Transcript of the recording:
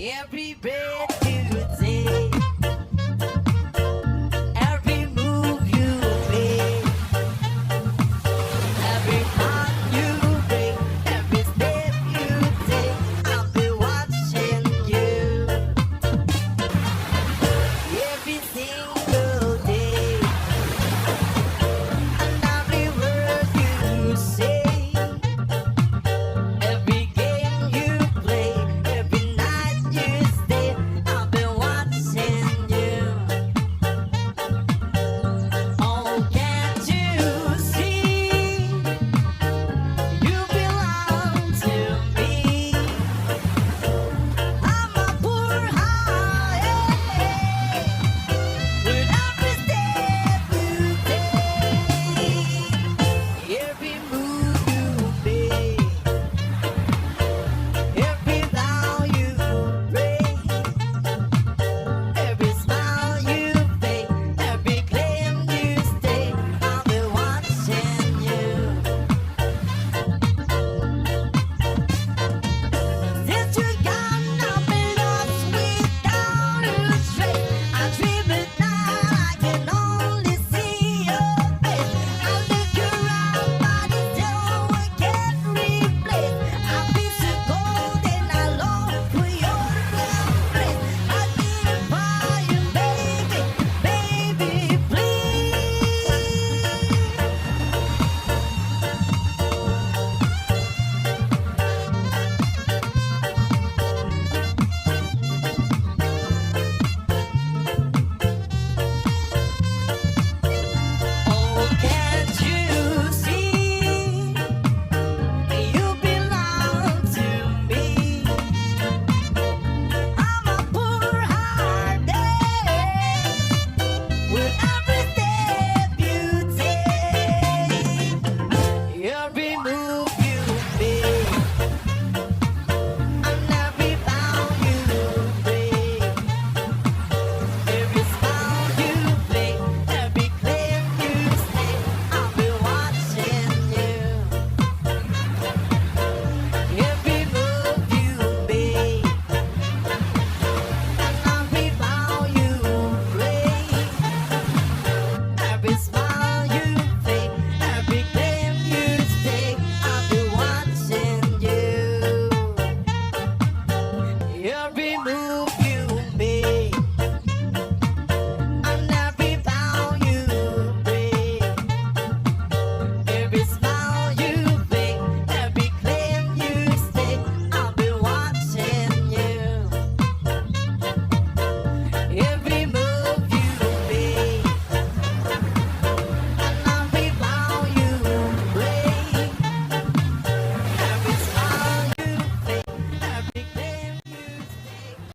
Every breath you take, every move you make, every heart you break, every step you take, I'll be watching you. Every single day, and every word you say, every game you play, every night you stay, I've been watching you. Oh, can't you see? You belong to me. I'm a poor heart, with every step you take, every move you make, every vow you break, every smile you fake, every claim you stake, I'll be watching you. Since you're gone, I've been lost without a trace. I dream at night, I can only see your face. I look around, but still I can't replace. I feel so cold and I long for your embrace. I need a fire, baby, oh, can't you see? You belong to me. I'm a poor hearted, with every step you take, every move you make, and every vow you break, every smile you fake, every claim you stake, I'll be watching you. Every move you make, and every vow you break, every smile you fake, every claim you stake, I'll be watching you. Every